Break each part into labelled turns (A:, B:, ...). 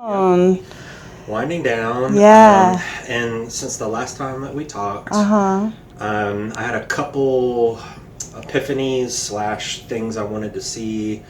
A: Winding down.
B: Yeah.
A: And since the last time that we talked,
B: Uh-huh.
A: I had a couple epiphanies / things I wanted to see.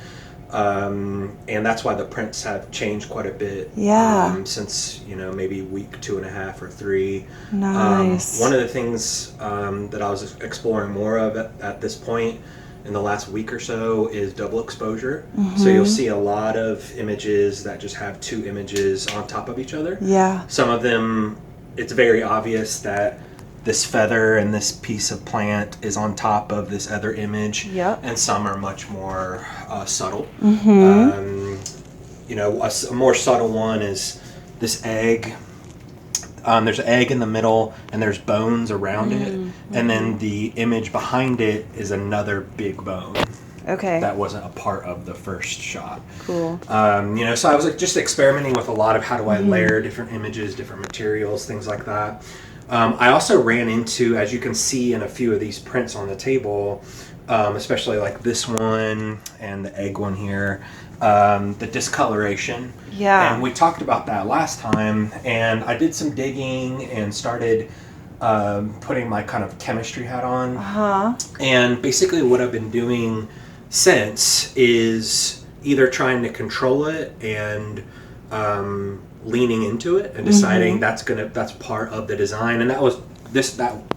A: And that's why the prints have changed quite a bit.
B: Yeah.
A: Since, maybe week 2.5 or 3.
B: Nice.
A: One of the things that I was exploring more of at this point in the last week or so is double exposure.
B: Mm-hmm.
A: So you'll see a lot of images that just have 2 images on top of each other.
B: Yeah.
A: Some of them, it's very obvious that this feather and this piece of plant is on top of this other image.
B: Yep.
A: And some are much more subtle.
B: Mm-hmm.
A: A more subtle one is this egg. There's an egg in the middle, and there's bones around it, and then the image behind it is another big bone.
B: Okay.
A: That wasn't a part of the first shot.
B: Cool.
A: So I was just experimenting with a lot of how do I layer different images, different materials, things like that. I also ran into, as you can see in a few of these prints on the table, especially like this one and the egg one here, the discoloration.
B: Yeah.
A: And we talked about that last time, and I did some digging and started putting my kind of chemistry hat on.
B: Uh-huh.
A: And basically what I've been doing since is either trying to control it and leaning into it and deciding that's part of the design. And that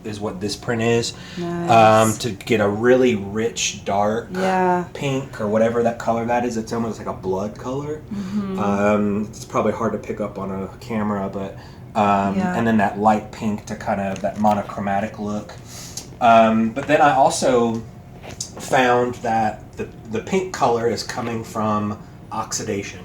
A: is what this print is.
B: Nice.
A: To get a really rich dark pink or whatever that color that is. It's almost like a blood color. It's probably hard to pick up on a camera, but and then that light pink to kind of that monochromatic look. But then I also found that the pink color is coming from oxidation.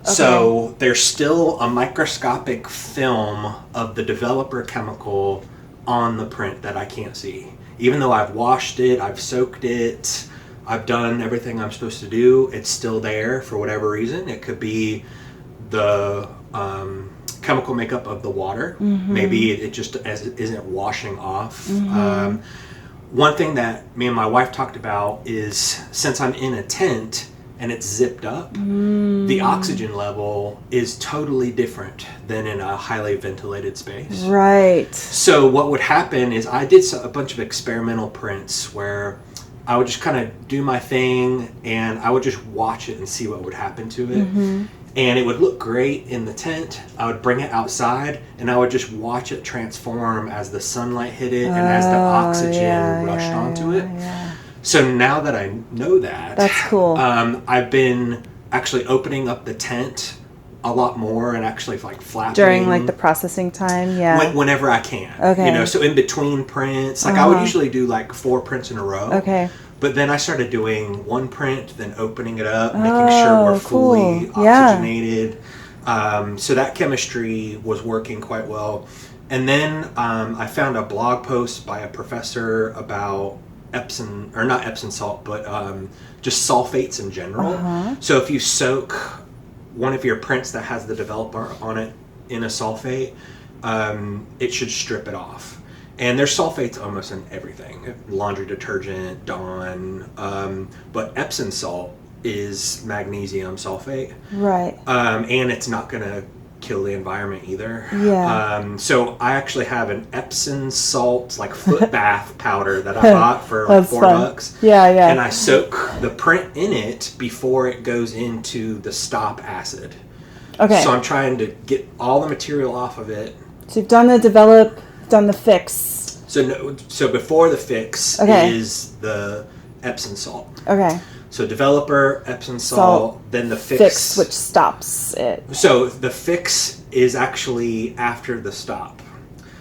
A: Okay. So there's still a microscopic film of the developer chemical on the print that I can't see. Even though I've washed it, I've soaked it, I've done everything I'm supposed to do, it's still there for whatever reason. It could be the chemical makeup of the water. Maybe it just isn't washing off. One thing that me and my wife talked about is since I'm in a tent and it's zipped up, the oxygen level is totally different than in a highly ventilated space.
B: Right.
A: So what would happen is I did a bunch of experimental prints where I would just kind of do my thing and I would just watch it and see what would happen to it. And it would look great in the tent. I would bring it outside and I would just watch it transform as the sunlight hit it and as the oxygen rushed onto it.
B: Yeah.
A: So now that I know that,
B: that's cool.
A: I've been actually opening up the tent a lot more and actually like flapping
B: during like the processing time.
A: Whenever I can.
B: Okay.
A: So in between prints, like I would usually do like 4 prints in a row.
B: Okay.
A: But then I started doing one print, then opening it up, making sure we're fully oxygenated. So that chemistry was working quite well. And then I found a blog post by a professor about Epsom, or not Epsom salt, but just sulfates in general. So if you soak one of your prints that has the developer on it in a sulfate, it should strip it off. And there's sulfates almost in everything. Laundry detergent, Dawn, but Epsom salt is magnesium sulfate.
B: Right.
A: And it's not going to kill the environment either.
B: Yeah.
A: So I actually have an Epsom salt like foot bath powder that I bought for like $4.
B: Yeah, yeah.
A: And I soak the print in it before it goes into the stop acid.
B: Okay.
A: So I'm trying to get all the material off of it.
B: So you've done the develop, done the fix.
A: So before the fix is the Epsom salt.
B: Okay.
A: So developer, Epsom salt, then the fix.
B: Which stops it.
A: So the fix is actually after the stop.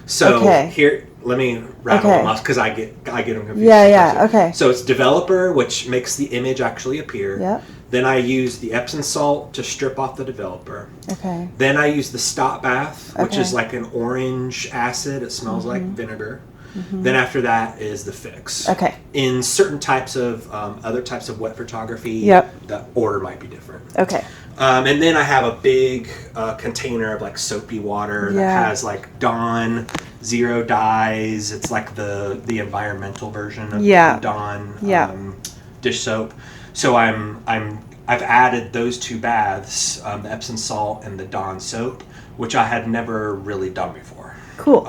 A: So here, let me rattle them off because I get them confused.
B: Yeah, okay.
A: So it's developer, which makes the image actually appear.
B: Yep.
A: Then I use the Epsom salt to strip off the developer.
B: Okay.
A: Then I use the stop bath, which is like an orange acid. It smells like vinegar. Then after that is the fix.
B: Okay.
A: In certain types of other types of wet photography, the order might be different.
B: Okay.
A: And then I have a big container of like soapy water that has like Dawn zero dyes. It's like the environmental version of Dawn dish soap. So I I've added those 2 baths, the Epsom salt and the Dawn soap, which I had never really done before.
B: Cool.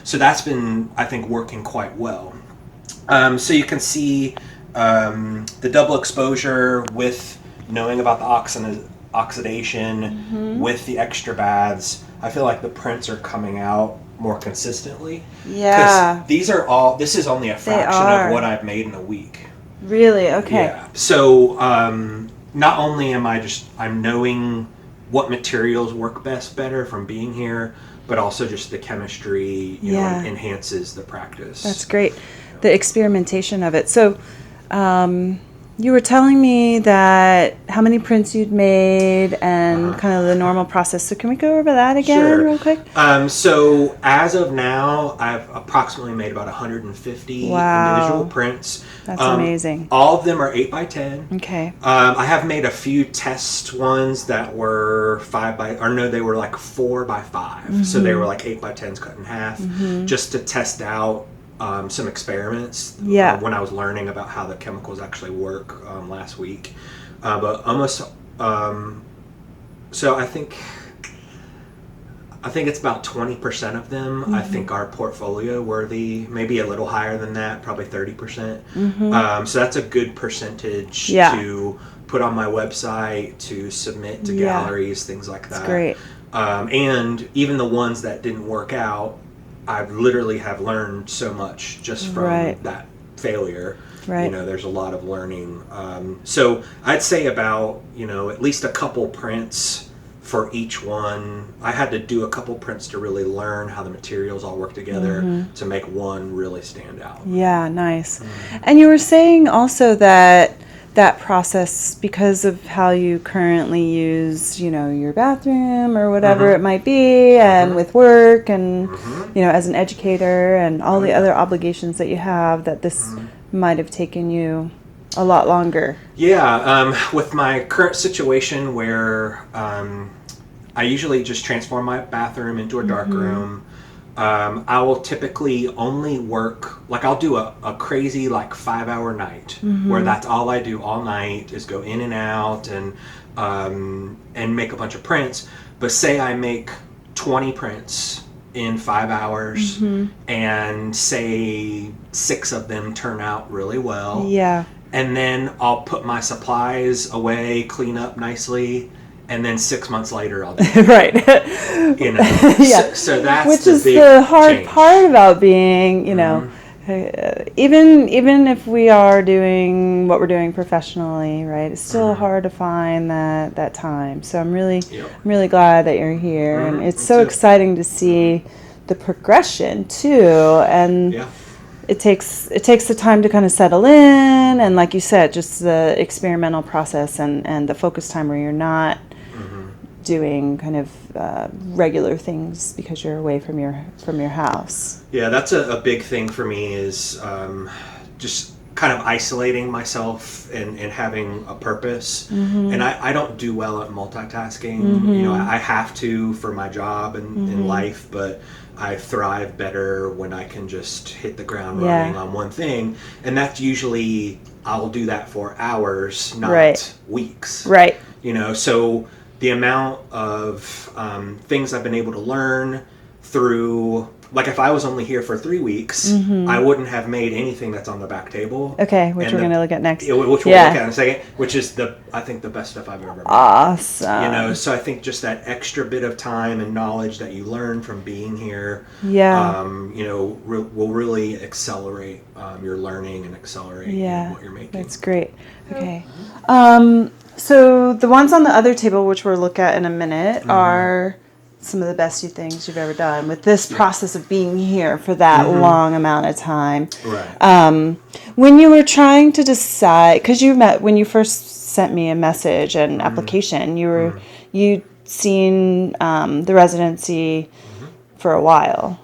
A: So that's been, I think, working quite well. So you can see the double exposure with knowing about the oxidation with the extra baths. I feel like the prints are coming out more consistently.
B: Yeah.
A: This is only a fraction of what I've made in a week.
B: Really? Okay.
A: Yeah. So not only I'm knowing what materials work better from being here, but also just the chemistry, you know, enhances the practice.
B: That's great. The experimentation of it. So, you were telling me that how many prints you'd made and kind of the normal process. So can we go over that again real quick?
A: So as of now, I've approximately made about 150 individual prints.
B: That's amazing.
A: All of them are 8x10.
B: Okay.
A: I have made a few test ones that were 4x5. So they were like 8x10s cut in half, just to test out some experiments when I was learning about how the chemicals actually work last week. But almost, so I think it's about 20% of them I think are portfolio worthy, maybe a little higher than that, probably 30%. So that's a good percentage to put on my website, to submit to galleries, things like that.
B: That's great.
A: And even the ones that didn't work out, I literally have learned so much just from that failure.
B: Right.
A: You know, there's a lot of learning. So I'd say about, you know, at least a couple prints for each one. I had to do a couple prints to really learn how the materials all work together to make one really stand out.
B: Yeah, nice. And you were saying also that process, because of how you currently use, you know, your bathroom or whatever it might be, and with work and, you know, as an educator and all the other obligations that you have, that this might have taken you a lot longer.
A: Yeah, with my current situation where I usually just transform my bathroom into a dark room. I will typically only work, like I'll do a crazy like 5-hour night where that's all I do all night is go in and out and make a bunch of prints. But say I make 20 prints in 5 hours and say 6 of them turn out really well.
B: Yeah.
A: And then I'll put my supplies away, clean up nicely, and then 6 months later I'll do it.
B: Right.
A: You know. So that's
B: which
A: the
B: is
A: big
B: the hard
A: change.
B: part about being, you know, even if we are doing what we're doing professionally, right? It's still hard to find that time. So I'm really glad that you're here, and it's so exciting to see the progression too. And it takes the time to kind of settle in, and like you said, just the experimental process and the focus time where you're not doing kind of regular things because you're away from your house.
A: Yeah, that's a big thing for me is just kind of isolating myself and having a purpose. And I don't do well at multitasking. You know, I have to for my job and in life, but I thrive better when I can just hit the ground running on one thing. And that's usually, I'll do that for hours, not weeks.
B: Right.
A: You know, so the amount of things I've been able to learn through, like if I was only here for 3 weeks, I wouldn't have made anything that's on the back table.
B: Okay, which we're going to look at next.
A: Which we'll look at in a second, which is I think the best stuff I've ever made.
B: Awesome.
A: You know, so I think just that extra bit of time and knowledge that you learn from being here, you know, will really accelerate your learning and accelerate what you're making.
B: That's great. Okay. So the ones on the other table, which we'll look at in a minute, are some of the best things you've ever done with this process of being here for that long amount of time.
A: Right.
B: When you were trying to decide, because when you first sent me a message and application, you'd seen the residency for a while.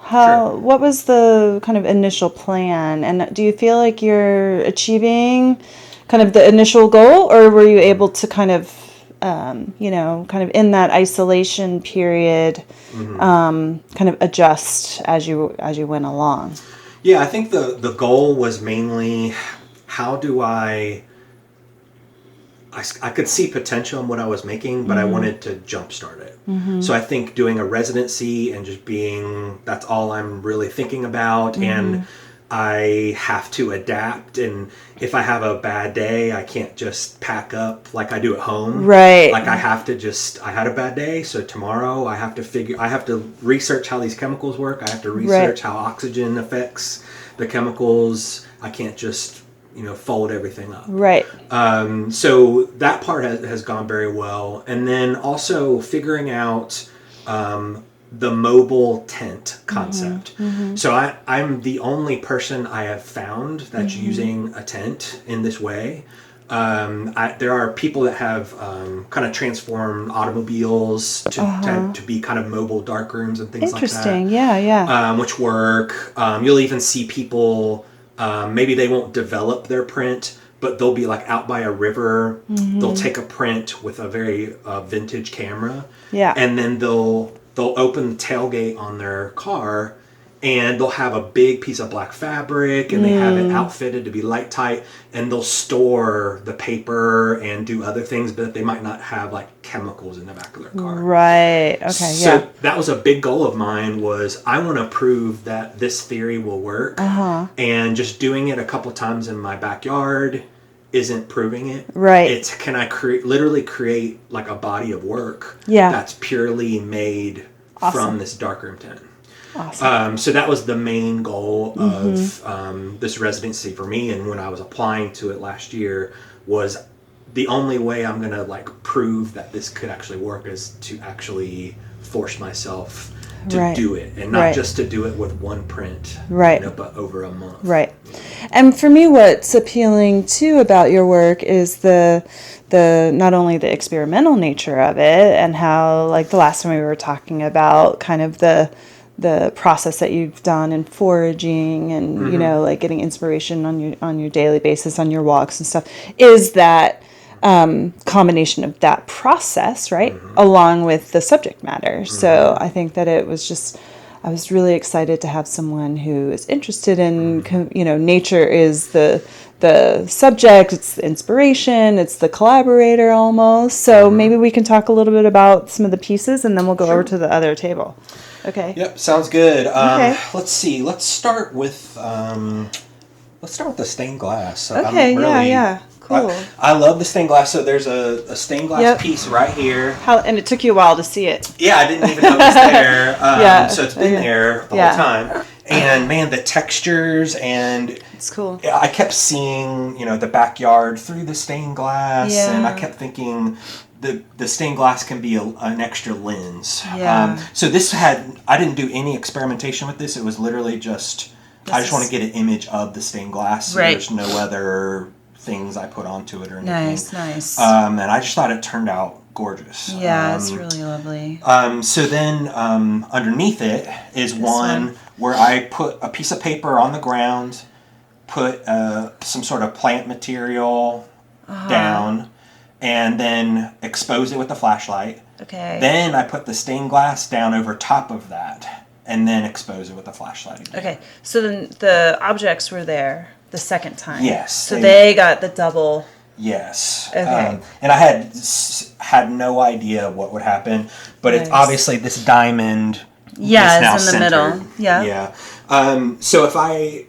B: What was the kind of initial plan, and do you feel like you're achieving kind of the initial goal, or were you able to kind of you know, kind of in that isolation period, kind of adjust as you went along?
A: Yeah, I think the goal was mainly, how do I I could see potential in what I was making, but I wanted to jumpstart it. So I think doing a residency and just that's all I'm really thinking about. And I have to adapt, and if I have a bad day, I can't just pack up like I do at home.
B: Right.
A: Like I had a bad day, so tomorrow I have to research how these chemicals work. I have to research how oxygen affects the chemicals. I can't just, fold everything up.
B: Right.
A: So that part has gone very well. And then also figuring out, the mobile tent concept. So I'm the only person I have found that's using a tent in this way. There are people that have kind of transformed automobiles to be kind of mobile dark rooms and things like that.
B: Interesting. Yeah.
A: Which work. You'll even see people, maybe they won't develop their print, but they'll be like out by a river. They'll take a print with a very vintage camera.
B: Yeah.
A: And then they'll open the tailgate on their car, and they'll have a big piece of black fabric, and they have it outfitted to be light tight, and they'll store the paper and do other things, but they might not have like chemicals in the back of their car.
B: Right. Okay.
A: So that was a big goal of mine, was I want to prove that this theory will work. And just doing it a couple times in my backyard isn't proving it.
B: Right.
A: Can I literally create like a body of work that's purely made from this darkroom tent.
B: Awesome.
A: So that was the main goal of this residency for me. And when I was applying to it last year, was the only way I'm going to like prove that this could actually work is to actually force myself to do it, and not just to do it with one print, but over a month. Right.
B: And for me, what's appealing too about your work is the not only the experimental nature of it, and how, like the last time we were talking about kind of the process that you've done in foraging and like getting inspiration on your daily basis on your walks and stuff, is that combination of that process, right, along with the subject matter. So I think that I was really excited to have someone who is interested in, nature is the subject, it's the inspiration, it's the collaborator almost. So maybe we can talk a little bit about some of the pieces, and then we'll go over to the other table. Okay.
A: Yep, sounds good. Let's see. Let's start with the stained glass. So
B: Okay. Cool.
A: I love the stained glass. So there's a stained glass piece right here.
B: And it took you a while to see it.
A: Yeah, I didn't even know it was there. So it's been there the whole time. And man, the textures, and
B: it's cool.
A: I kept seeing, the backyard through the stained glass, and I kept thinking the stained glass can be an extra lens. So I didn't do any experimentation with this. It was literally just, I just want to get an image of the stained glass. So there's no other things I put onto it or anything.
B: Nice.
A: And I just thought it turned out gorgeous.
B: Yeah, it's really lovely.
A: So then underneath it is one where I put a piece of paper on the ground, put some sort of plant material down, and then expose it with a flashlight.
B: Okay.
A: Then I put the stained glass down over top of that, and then expose it with a flashlight again.
B: Okay, so then the objects were there the second time.
A: Yes.
B: So they got the double.
A: Yes.
B: Okay.
A: And I had no idea what would happen, but it's obviously this diamond.
B: Yeah, it's in the middle. Yeah.
A: Yeah. So if I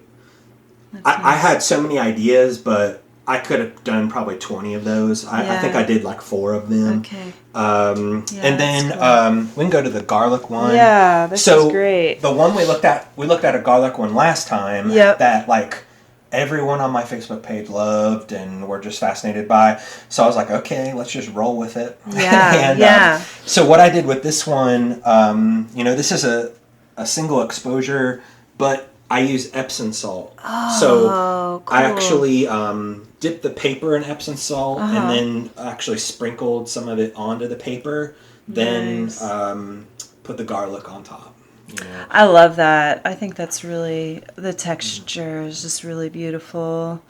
A: had so many ideas, but I could have done probably 20 of those. I think I did like 4 of them.
B: Okay.
A: And then we can go to the garlic one.
B: Yeah, this is great.
A: The one we looked at a garlic one last time that like everyone on my Facebook page loved and were just fascinated by. So I was like, okay, let's just roll with it.
B: Yeah.
A: So what I did with this one, this is a single exposure, but I use Epsom salt. So cool. I actually dipped the paper in Epsom salt and then actually sprinkled some of it onto the paper. Then put the garlic on top.
B: I love that. I think that's really, the texture is just really beautiful.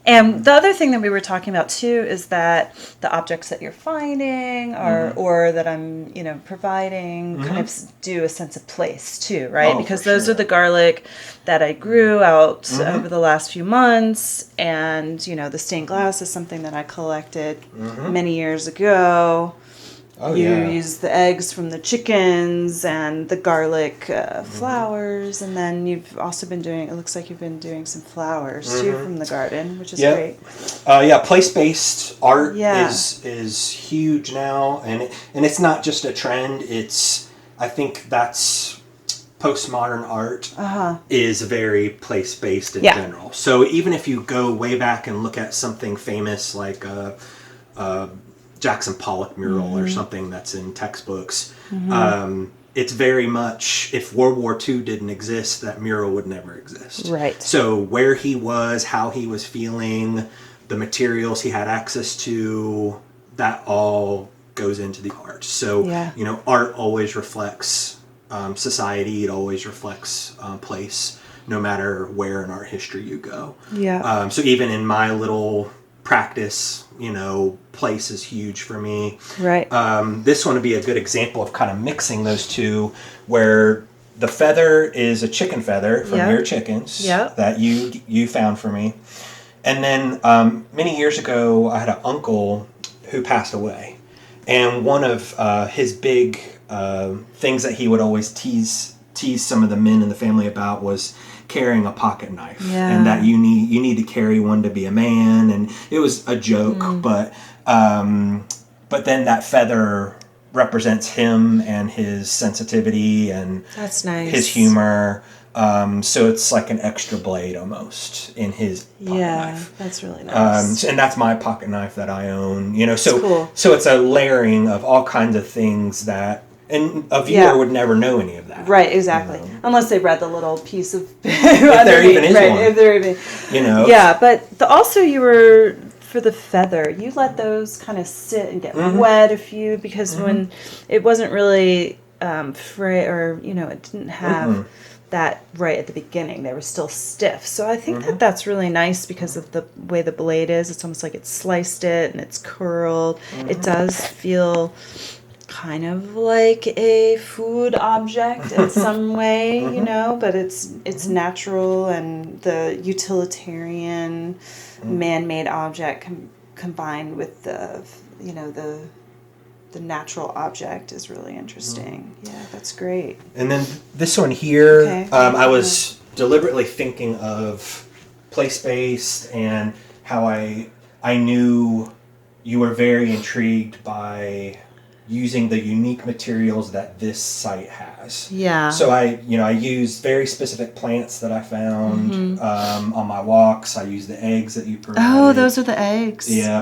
B: And the other thing that we were talking about too is that the objects that you're finding or that I'm, providing kind of do a sense of place too, right? Because those are the garlic that I grew out over the last few months. And, the stained glass is something that I collected many years ago. You use the eggs from the chickens and the garlic flowers, and then you've also been doing, it looks like you've been doing some flowers too from the garden, which is great.
A: Place-based art is huge now, and it's not just a trend. I think that's postmodern art is very place-based in general. So even if you go way back and look at something famous like Jackson Pollock mural or something that's in textbooks, it's very much, if World War II didn't exist, that mural would never exist.
B: Right.
A: So where he was, how he was feeling, the materials he had access to, that all goes into the art. So, art always reflects society. It always reflects place, no matter where in art history you go.
B: Yeah.
A: So even in my little practice, place is huge for me.
B: Right.
A: This one would be a good example of kind of mixing those two, where the feather is a chicken feather from your chickens that you found for me. And then many years ago, I had an uncle who passed away. And one of his big things that he would always tease some of the men in the family about was carrying a pocket knife, and that you need to carry one to be a man. And it was a joke, but then that feather represents him and his sensitivity and
B: that's nice.
A: His humor. So it's like an extra blade almost in his pocket knife.
B: That's really nice.
A: And that's my pocket knife that I own.
B: Cool.
A: So it's a layering of all kinds of things that. And a viewer would never know any of that.
B: Right, exactly. Unless they read the little piece of...
A: if there even is one.
B: If there even... Yeah, but also you were, for the feather, you let those kind of sit and get wet because when it wasn't really it didn't have that right at the beginning. They were still stiff. So I think that's really nice because of the way the blade is. It's almost like it's sliced it and it's curled. It does feel... kind of like a food object in some way, but it's natural, and the utilitarian man-made object combined with the natural object is really interesting. Yeah, that's great.
A: And then this one here, I was deliberately thinking of place-based and how I knew you were very intrigued by using the unique materials that this site has.
B: Yeah.
A: So I used very specific plants that I found on my walks. I used the eggs that you provided.
B: Oh, those are the eggs.
A: Yeah.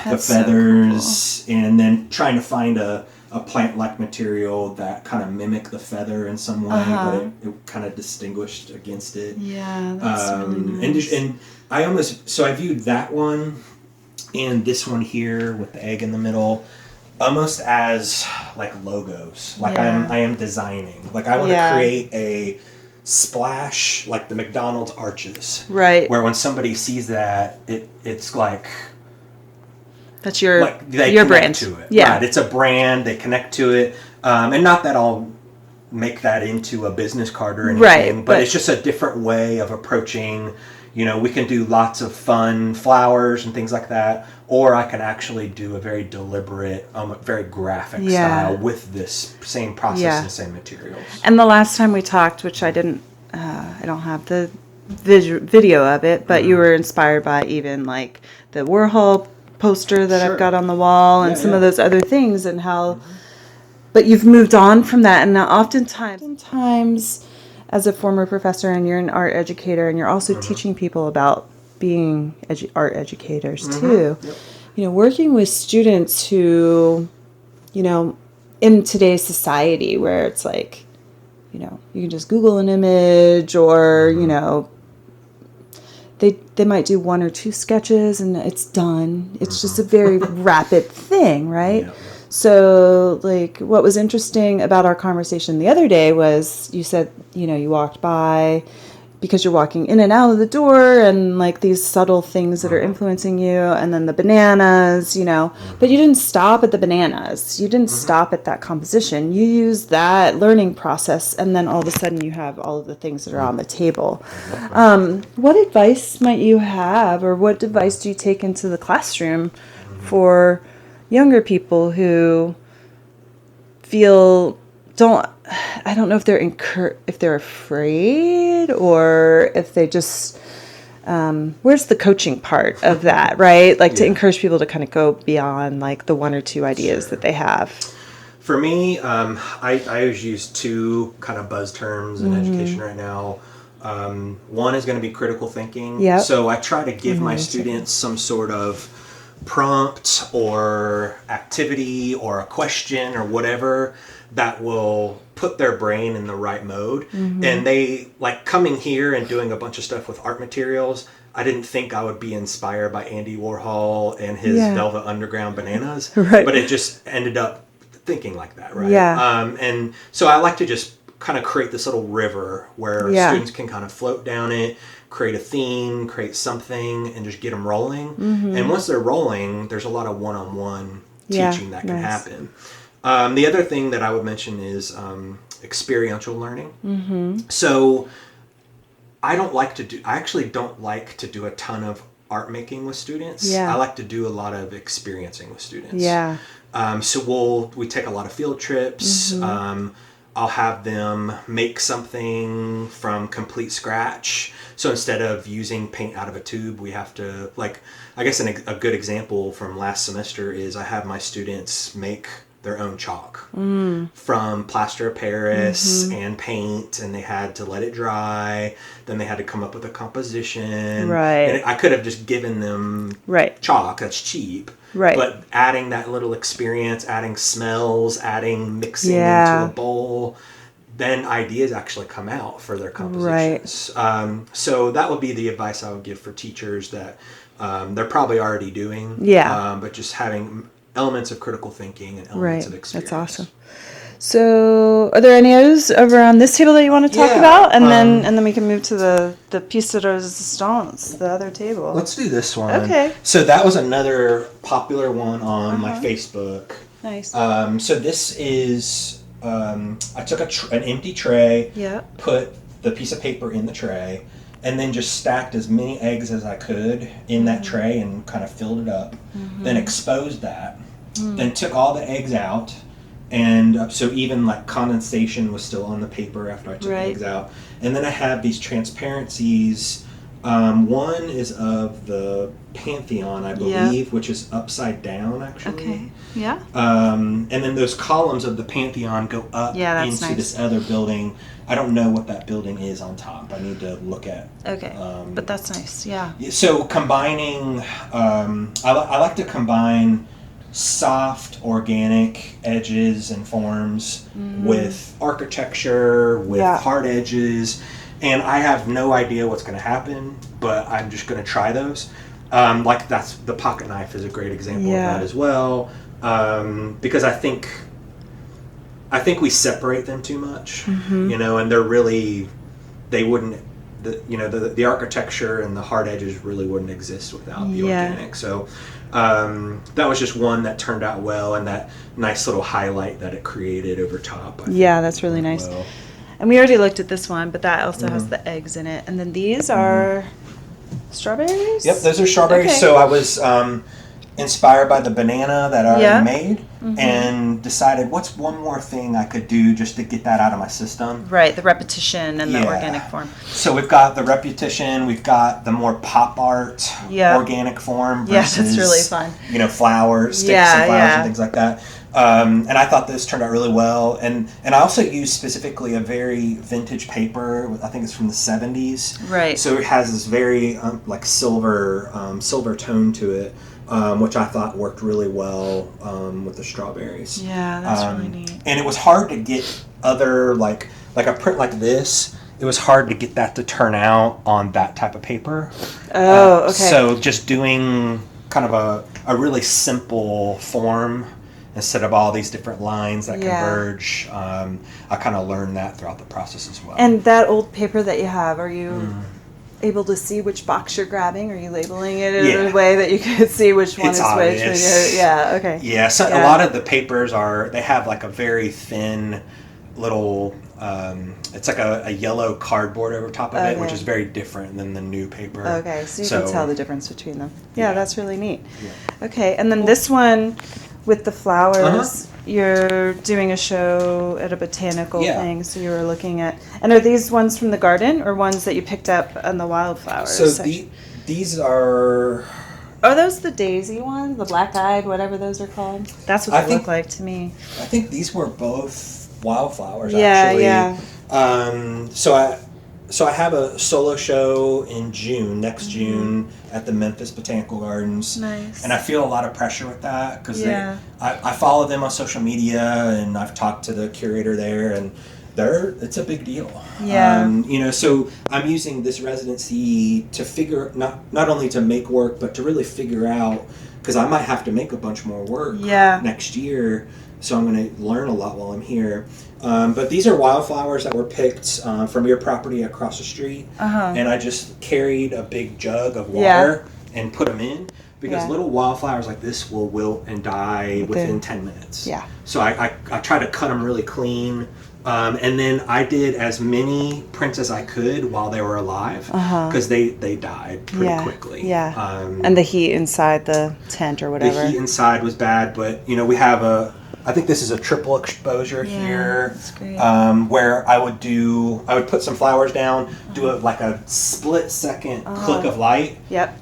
A: The feathers, so cool. And then trying to find a plant-like material that kind of mimic the feather in some way, but it kind of distinguished against it.
B: Yeah, that's really nice.
A: And I viewed that one and this one here with the egg in the middle almost as like logos. Like I am designing. Like I want to create a splash like the McDonald's arches.
B: Right.
A: Where when somebody sees that, it's like
B: that's your
A: brand
B: to
A: it.
B: Yeah.
A: Right. It's a brand, they connect to it. And not that I'll make that into a business card or anything,
B: right,
A: but it's just a different way of approaching. We can do lots of fun flowers and things like that, or I can actually do a very deliberate, very graphic style with this same process and same materials.
B: And the last time we talked, which I don't have the video of it, but you were inspired by even like the Warhol poster that I've got on the wall and some of those other things, and how, but you've moved on from that. And now oftentimes as a former professor, and you're an art educator, and you're also teaching people about being art educators too. Yep. Working with students who, in today's society where it's like, you can just Google an image, or they might do one or two sketches and it's done. It's just a very rapid thing, right? Yep. So, like, what was interesting about our conversation the other day was you said, you walked by because you're walking in and out of the door and like these subtle things that are influencing you, and then the bananas, but you didn't stop at the bananas. You didn't stop at that composition. You used that learning process, and then all of a sudden you have all of the things that are on the table. What advice might you have, or what advice do you take into the classroom for younger people who I don't know if they're afraid, or if they just, where's the coaching part of that, right? Like to encourage people to kind of go beyond like the one or two ideas that they have.
A: For me, I always use two kind of buzz terms in education right now. One is going to be critical thinking.
B: Yep.
A: So I try to give my students some sort of prompt or activity or a question or whatever that will put their brain in the right mode. And they, like, coming here and doing a bunch of stuff with art materials, I didn't think I would be inspired by Andy Warhol and his Velvet Underground bananas,
B: right.
A: But it just ended up thinking like that, right?
B: Yeah.
A: And so I like to just kind of create this little river where students can kind of float down it, create a theme, create something, and just get them rolling. And once they're rolling, there's a lot of one-on-one teaching that can happen. The other thing that I would mention is experiential learning. So I actually don't like to do a ton of art making with students. I like to do a lot of experiencing with students. So we take a lot of field trips. I'll have them make something from complete scratch. So instead of using paint out of a tube, we have to, like, I guess a good example from last semester is I have my students make their own chalk from plaster of Paris and paint, and they had to let it dry. Then they had to come up with a composition.
B: Right.
A: And I could have just given them chalk. That's cheap.
B: Right.
A: But adding that little experience, adding smells, adding mixing into a bowl, then ideas actually come out for their compositions. Right. So that would be the advice I would give for teachers that they're probably already doing. But just having elements of critical thinking and elements of experience.
B: That's awesome. So, are there any others over on this table that you want to talk about, and then we can move to the piece de resistance, the other table.
A: Let's do this one.
B: Okay.
A: So that was another popular one on my Facebook.
B: Nice.
A: So this is I took an empty tray, put the piece of paper in the tray, and then just stacked as many eggs as I could in that tray and kind of filled it up. Then exposed that. Then took all the eggs out. And so even like condensation was still on the paper after I took the eggs out. And then I have these transparencies. One is of the Pantheon, I believe, which is upside down, actually.
B: Okay. Yeah.
A: And then those columns of the Pantheon go up into this other building. I don't know what that building is on top. I need to look at.
B: Okay. But that's nice. Yeah.
A: So combining, I like to combine soft organic edges and forms with architecture, with hard edges, and I have no idea what's going to happen, but I'm just going to try those. Like that's the pocket knife is a great example of that as well, because I think we separate them too much, and they wouldn't. The architecture and the hard edges really wouldn't exist without the organic. So that was just one that turned out well, and that nice little highlight that it created over top.
B: That's really nice. Well. And we already looked at this one, but that also has the eggs in it. And then these are strawberries?
A: Yep, those are strawberries. Okay. So I was inspired by the banana that I already made and decided what's one more thing I could do just to get that out of my system.
B: Right, the repetition and the organic form.
A: So we've got the repetition, we've got the more pop art organic form versus,
B: that's really fun.
A: Flowers, sticks and flowers and things like that. And I thought this turned out really well. And I also used specifically a very vintage paper. I think it's from the 70s.
B: Right.
A: So it has this very like silver tone to it. Which I thought worked really well with the strawberries.
B: Yeah, that's really neat.
A: And it was hard to get other, like a print like this, it was hard to get that to turn out on that type of paper.
B: Oh, okay.
A: So just doing kind of a really simple form instead of all these different lines that converge. I kind of learned that throughout the process as well.
B: And that old paper that you have, are you able to see which box you're grabbing? Are you labeling it in a way that you can see which one is
A: obvious.
B: which? Okay.
A: Yeah, so a lot of the papers they have like a very thin little, it's like a yellow cardboard over top of it, which is very different than the new paper.
B: Okay, so you can tell the difference between them. Yeah, that's really neat. Yeah. Okay, and then this one with the flowers, you're doing a show at a botanical thing, so you were looking at, and are these ones from the garden or ones that you picked up on the wildflowers?
A: So these are
B: those the daisy ones, the black-eyed, whatever those are called? That's what they look like to me.
A: I think these were both wildflowers, actually. So I have a solo show in June, next June, at the Memphis Botanical Gardens.
B: Nice.
A: And I feel a lot of pressure with that because I follow them on social media, and I've talked to the curator there, and it's a big deal. Yeah. So I'm using this residency to figure, not only to make work, but to really figure out, because I might have to make a bunch more work next year. So I'm going to learn a lot while I'm here. But these are wildflowers that were picked from your property across the street. And I just carried a big jug of water and put them in, because little wildflowers like this will wilt and die within 10 minutes. Yeah. So I try to cut them really clean. And then I did as many prints as I could while they were alive, because they died pretty quickly. Yeah.
B: And the heat inside the tent or whatever.
A: The heat inside was bad, but we have I think this is a triple exposure here,
B: that's great.
A: Where I would put some flowers down, do like a split second click of light,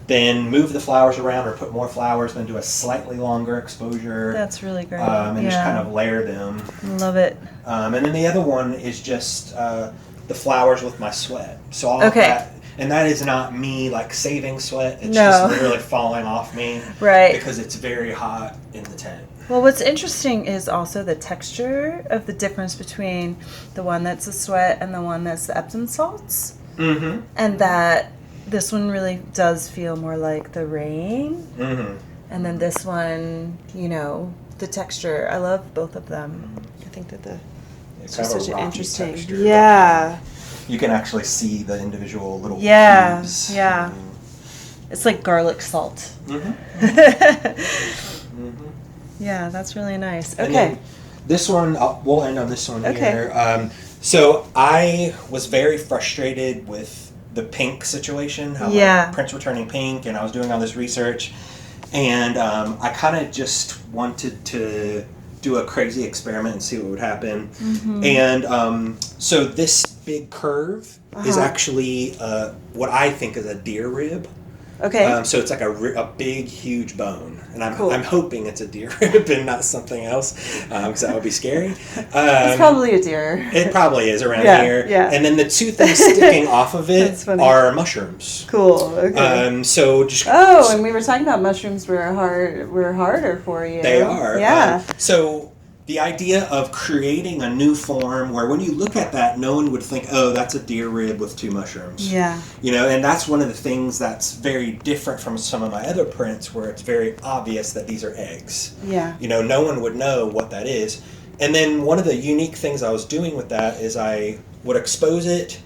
A: then move the flowers around or put more flowers, then do a slightly longer exposure.
B: That's really great.
A: And just kind of layer them.
B: Love it.
A: And then the other one is just the flowers with my sweat. So all of that. And that is not me like saving sweat. It's just literally falling off me. Right. Because it's very hot in the tent.
B: Well, what's interesting is also the texture of the difference between the one that's the sweat and the one that's the Epsom salts. Mm-hmm. And that this one really does feel more like the rain. Mm-hmm. And then this one, the texture. I love both of them. I think that it's just such an interesting
A: texture. Yeah. You can actually see the individual little cubes.
B: Yeah. It's like garlic salt. Mm-hmm. Mm-hmm. Yeah, that's really nice. Okay.
A: This one, we'll end on this one here. So I was very frustrated with the pink situation, how my prints were turning pink, and I was doing all this research. And I kind of just wanted to do a crazy experiment and see what would happen. Mm-hmm. And so this big curve is actually what I think is a deer rib. Okay. So it's like a big, huge bone. And I'm hoping it's a deer rib and not something else, because that would be scary.
B: It's probably a deer.
A: It probably is around here. Yeah. And then the two things sticking off of it are mushrooms.
B: Cool. Okay.
A: So just.
B: Oh, and we were talking about mushrooms were harder for you.
A: They are. Yeah. So the idea of creating a new form where when you look at that, no one would think, oh, that's a deer rib with two mushrooms. Yeah. And that's one of the things that's very different from some of my other prints where it's very obvious that these are eggs. Yeah. No one would know what that is. And then one of the unique things I was doing with that is I would expose it,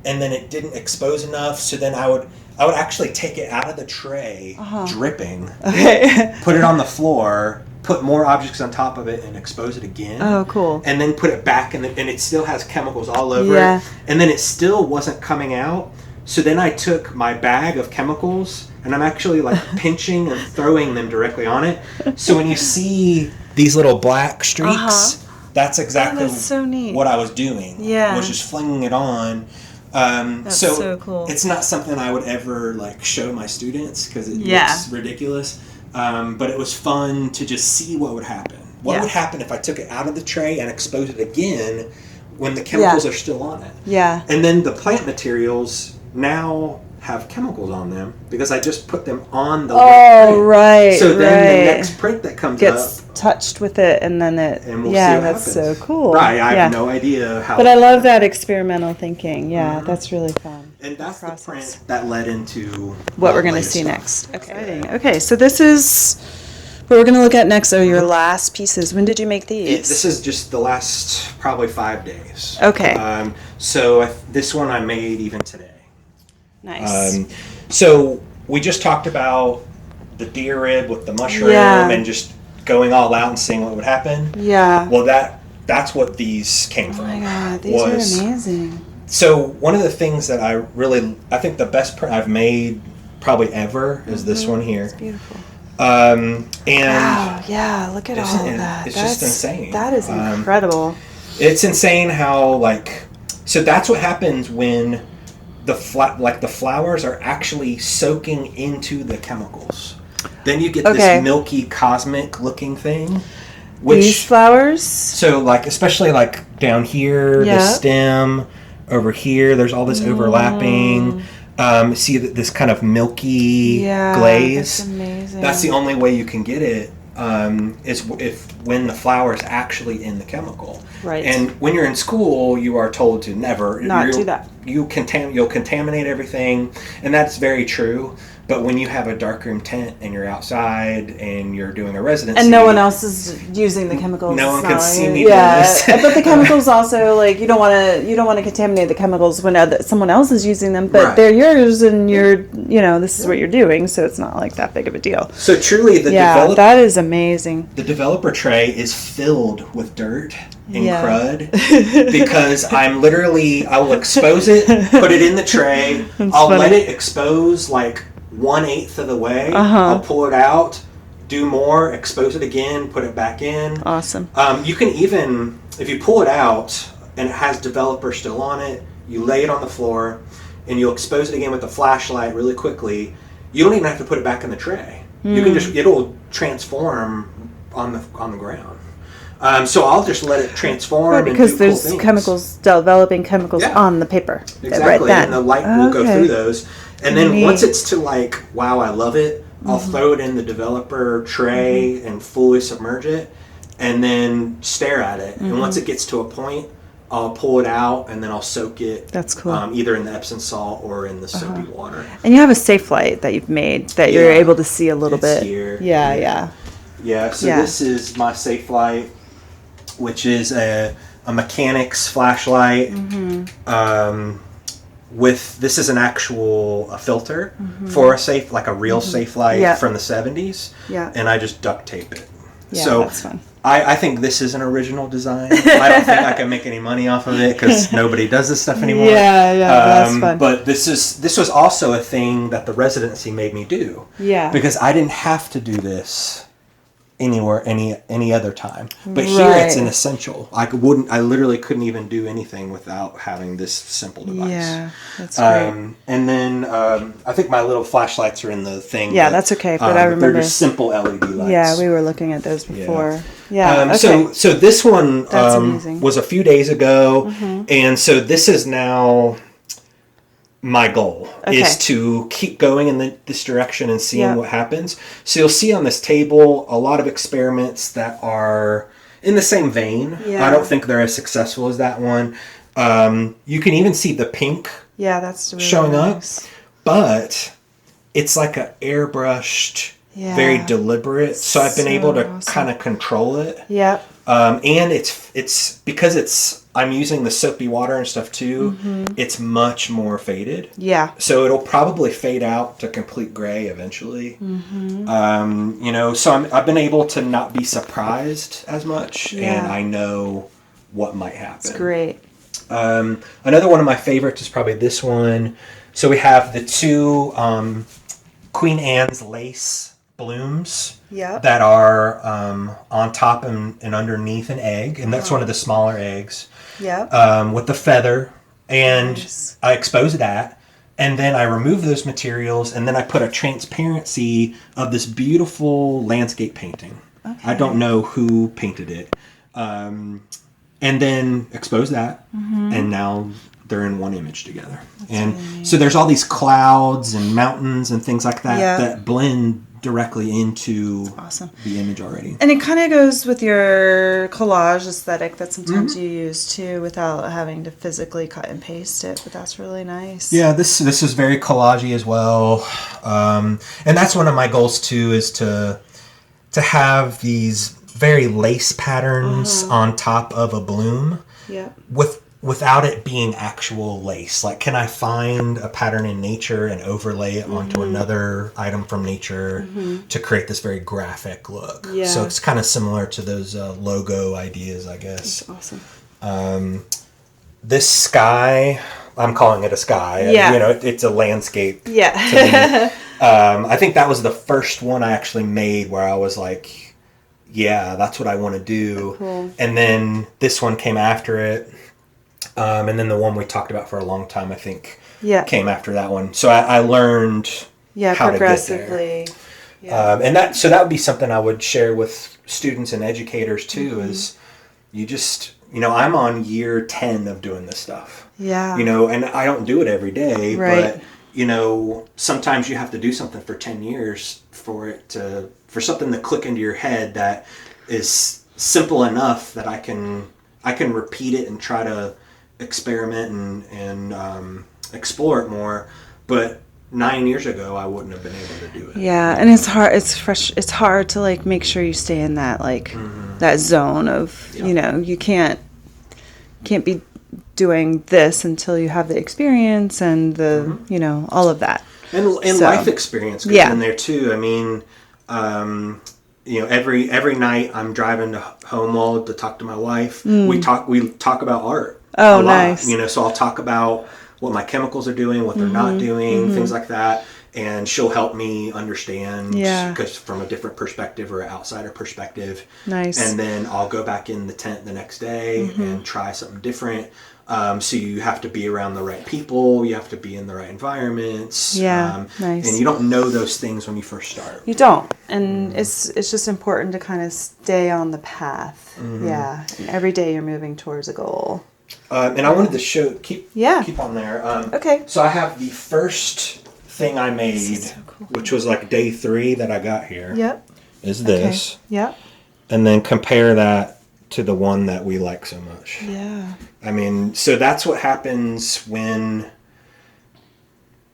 A: and then it didn't expose enough, so then I would actually take it out of the tray, dripping, put it on the floor, put more objects on top of it and expose it again. Oh, cool. And then put it back, and it still has chemicals all over it. And then it still wasn't coming out. So then I took my bag of chemicals, and I'm actually like pinching and throwing them directly on it. So when you see these little black streaks, that's exactly what I was doing. Yeah. Was just flinging it on. That's so cool. It's not something I would ever show my students because it looks ridiculous. But it was fun to just see what would happen. What would happen if I took it out of the tray and exposed it again when the chemicals are still on it? Yeah. And then the plant materials now have chemicals on them because I just put them on the print. Right. So then the next print that comes
B: gets touched with it, and then it. And we'll see what happens. So cool.
A: Right. I have no idea how.
B: But I love that experimental thinking. Yeah, that's really fun.
A: And that's the print that led into
B: what we're going to see next. Okay. So this is What we're going to look at next are your last pieces. When did you make these?
A: This is just the last probably 5 days.
B: Okay.
A: So this one I made even today.
B: Nice.
A: So we just talked about the deer rib with the mushroom and just going all out and seeing what would happen.
B: Yeah.
A: Well, that's what these came from.
B: Oh my God, these are amazing.
A: So one of the things that I think the best print I've made probably ever is this one here.
B: It's beautiful.
A: And
B: wow, yeah, look at all of that.
A: It's just insane.
B: That is incredible.
A: It's insane how so that's what happens when the flowers are actually soaking into the chemicals. Then you get this milky cosmic looking thing.
B: These flowers?
A: So especially down here, the stem, over here, there's all this overlapping. See this kind of milky glaze.
B: That's amazing.
A: That's the only way you can get it is when the flower is actually in the chemical.
B: Right.
A: And when you're in school, you are told to never
B: do that.
A: You'll contaminate everything, and that's very true. But when you have a darkroom tent and you're outside and you're doing a residency,
B: and no one else is using the chemicals,
A: no one can see me.
B: But the chemicals also you don't want to contaminate the chemicals when someone else is using them. But they're yours, and this is what you're doing, so it's not that big of a deal.
A: So truly,
B: that is amazing.
A: The developer tray is filled with dirt and crud because I will expose it, put it in the tray, I'll let it expose 1/8 of the way. I'll pull it out, do more, expose it again, put it back in.
B: Awesome.
A: You can even, if you pull it out and it has developer still on it, you lay it on the floor and you'll expose it again with a flashlight really quickly. You don't even have to put it back in the tray. You can it'll transform on the ground. So I'll just let it transform.
B: Because there's developing chemicals on the paper.
A: Exactly,
B: right then.
A: And the light will go through those. And then once it's to wow, I love it, I'll throw it in the developer tray and fully submerge it and then stare at it. And once it gets to a point, I'll pull it out and then I'll soak it.
B: That's cool.
A: Either in the Epsom salt or in the soapy water.
B: And you have a safe light that you've made that you're able to see a little bit.
A: Here.
B: Yeah.
A: So this is my safe light, which is a mechanic's flashlight. This is an actual filter for a safe, a real safe light from the 70s. Yeah. And I just duct tape it.
B: Yeah,
A: so
B: that's fun.
A: I think this is an original design. I don't think I can make any money off of it because nobody does this stuff anymore.
B: That's fun.
A: But this was also a thing that the residency made me do. Yeah. Because I didn't have to do this anywhere any other time, but here it's an essential. I literally couldn't even do anything without having this simple device.
B: That's great.
A: And then I think my little flashlights are in the thing.
B: That's okay, but I remember
A: they're just simple LED lights.
B: We were looking at those before. Okay.
A: So this one was a few days ago, and so this is now my goal is to keep going in this direction and seeing what happens. So you'll see on this table a lot of experiments that are in the same vein. I don't think they're as successful as that one. You can even see the pink
B: that's really
A: showing
B: nice.
A: up, but it's like a airbrushed, very deliberate. So I've been able to kind of control it. And it's because I'm using the soapy water and stuff too. It's much more faded. So it'll probably fade out to complete gray eventually. So I've been able to not be surprised as much, and I know what might happen.
B: That's great.
A: Another one of my favorites is probably this one. So we have the two Queen Anne's lace blooms that are on top and underneath an egg, and that's one of the smaller eggs with the feather, and I expose that, and then I remove those materials, and then I put a transparency of this beautiful landscape painting. I don't know who painted it, and then expose that, and now they're in one image together. So there's all these clouds and mountains and things like that that blend directly into the image already.
B: And it kind of goes with your collage aesthetic that sometimes you use too without having to physically cut and paste it, but that's really nice.
A: Yeah, this is very collagey as well. And that's one of my goals too, is to to have these very lace patterns on top of a bloom without it being actual lace. Like, can I find a pattern in nature and overlay it onto another item from nature to create this very graphic look?
B: Yeah.
A: So it's kind of similar to those logo ideas, I guess.
B: That's awesome.
A: This sky, I'm calling it a sky.
B: Yeah.
A: You know, it's a landscape.
B: Yeah.
A: To me. I think that was the first one I actually made where I was like, yeah, that's what I want to do.
B: Cool.
A: And then this one came after it. And then the one we talked about for a long time, I think, came after that one. So I learned how to get there. Yeah. And that would be something I would share with students and educators too, is you just, you know, I'm on year 10 of doing this stuff.
B: Yeah.
A: You know, and I don't do it every day,
B: right.
A: but, you know, sometimes you have to do something for 10 years for something to click into your head that is simple enough that I can repeat it and try to experiment and explore it more. But 9 years ago, I wouldn't have been able to do it.
B: Yeah, and it's hard. It's fresh. It's hard to like make sure you stay in that that zone of you know, you can't be doing this until you have the experience and the you know, all of that
A: and life experience goes in there too. I mean, you know, every night I'm driving to Hohenwald to talk to my wife. We talk about art.
B: Oh, nice.
A: You know, so I'll talk about what my chemicals are doing, what they're not doing, things like that. And she'll help me understand, because from a different perspective or an outsider perspective.
B: Nice.
A: And then I'll go back in the tent the next day and try something different. So you have to be around the right people. You have to be in the right environments.
B: Yeah, nice.
A: And you don't know those things when you first start.
B: You don't. And it's just important to kind of stay on the path. Yeah. And every day you're moving towards a goal.
A: And I wanted to keep on there.
B: Okay.
A: So I have the first thing I made, so cool, which was like day 3 that I got here.
B: Yep.
A: Is this.
B: Okay. Yep.
A: And then compare that to the one that we like so much.
B: Yeah.
A: I mean, so that's what happens when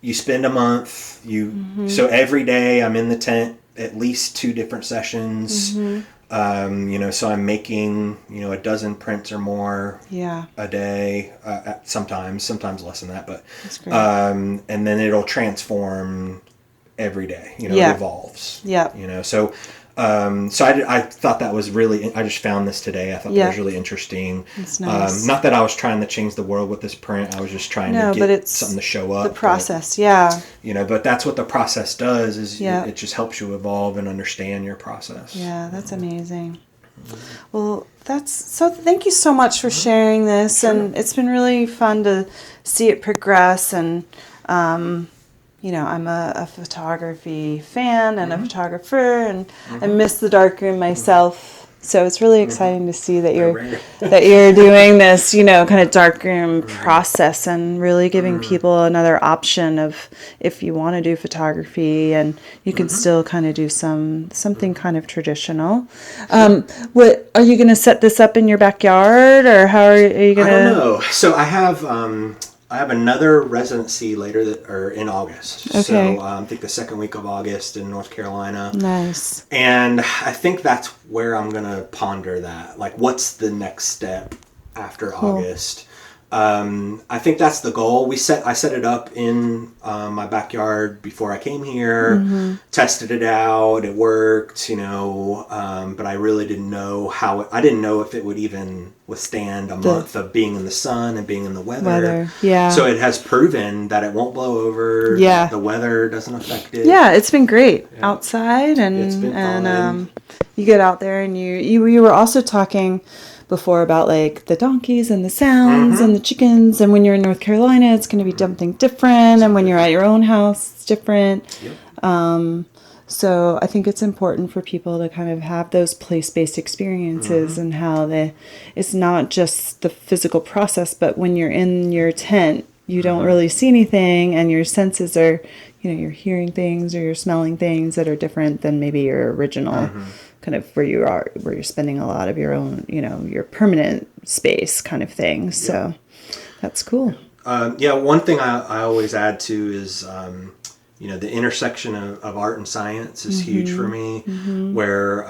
A: you spend a month. So every day I'm in the tent, at least 2 different sessions. You know, so I'm making, you know, a dozen prints or more a day, sometimes less than that, but,
B: that's great.
A: And then it'll transform every day, you know, it evolves, you know, so I thought that was really, I just found this today. I thought that was really interesting.
B: It's nice.
A: Not that I was trying to change the world with this print. I was just trying to get something to show up.
B: The process,
A: you know, but that's what the process does, is it just helps you evolve and understand your process.
B: Yeah, that's amazing. Well, thank you so much for sharing this. Sure. And it's been really fun to see it progress. And, you know, I'm a photography fan and a photographer, and I miss the darkroom myself. So it's really exciting to see that you're doing this, you know, kind of darkroom process, and really giving people another option of, if you want to do photography, and you can still kind of do something kind of traditional. What are you going to set this up in your backyard, or how are you going to?
A: I don't know. So I have another residency later in August.
B: Okay.
A: So I think the second week of August in North Carolina.
B: Nice.
A: And I think that's where I'm going to ponder that. Like, what's the next step after August? I think that's the goal. I set it up in my backyard before I came here, tested it out. It worked, you know, but I really didn't know I didn't know if it would even withstand a month of being in the sun and being in the weather.
B: Yeah.
A: So it has proven that it won't blow over.
B: Yeah.
A: The weather doesn't affect it.
B: Yeah, it's been great outside, and it's been fun. You get out there, and you were also talking before about like the donkeys and the sounds and the chickens, and when you're in North Carolina it's going to be something different, and when you're at your own house it's different. So I think it's important for people to kind of have those place-based experiences, and how it's not just the physical process, but when you're in your tent you don't really see anything, and your senses are, you know, you're hearing things or you're smelling things that are different than maybe your original kind of where you're spending a lot of your own, you know, your permanent space kind of thing. So that's cool.
A: One thing I always add to is, the intersection of art and science is huge for me, where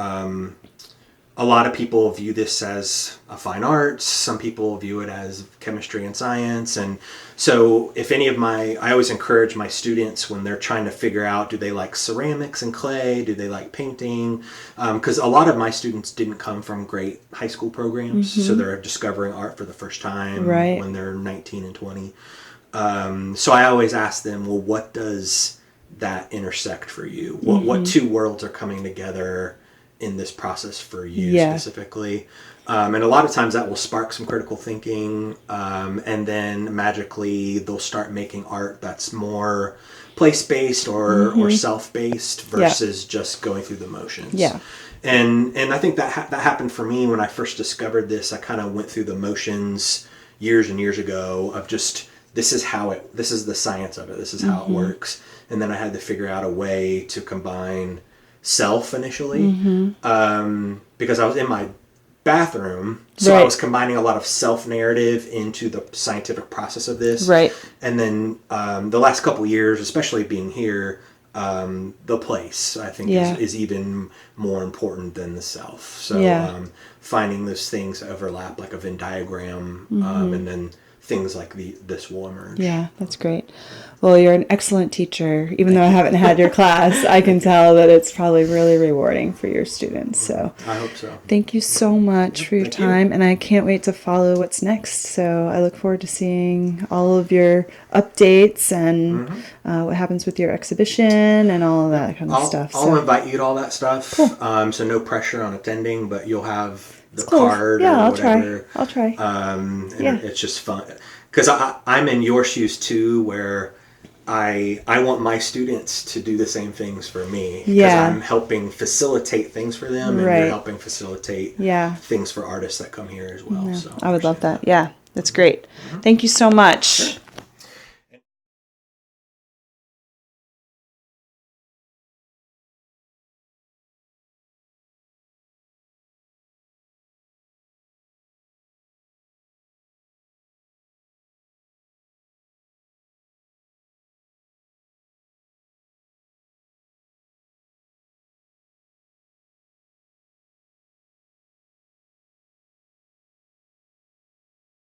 A: a lot of people view this as a fine arts. Some people view it as chemistry and science. And so if I always encourage my students when they're trying to figure out, do they like ceramics and clay? Do they like painting? Because a lot of my students didn't come from great high school programs. So they're discovering art for the first time when they're 19 and 20. So I always ask them, well, what does that intersect for you? What two worlds are coming together in this process for you specifically? And a lot of times that will spark some critical thinking, and then magically they'll start making art that's more place-based or self-based versus just going through the motions. And I think that happened for me when I first discovered this. I kind of went through the motions years and years ago of just, this is the science of it, this is how it works. And then I had to figure out a way to combine self initially, because I was in my bathroom, so I was combining a lot of self-narrative into the scientific process of this. And then the last couple years, especially being here, the place, I think, is even more important than the self. So finding those things that overlap, like a Venn diagram, and then things like this will emerge.
B: Yeah, that's great. Well, you're an excellent teacher. Even though I haven't had your class, I can tell that it's probably really rewarding for your students. So
A: I hope so.
B: Thank you so much for your time, and I can't wait to follow what's next. So I look forward to seeing all of your updates and what happens with your exhibition and all of that kind of stuff.
A: I'll invite you to all that stuff. Cool. So no pressure on attending, but you'll have the card or whatever.
B: I'll try.
A: And it's just fun. Because I'm in your shoes too, where I want my students to do the same things for me. Because I'm helping facilitate things for them, and you're helping facilitate things for artists that come here as well.
B: So I would love that. Yeah, that's great. Thank you so much.
A: Sure.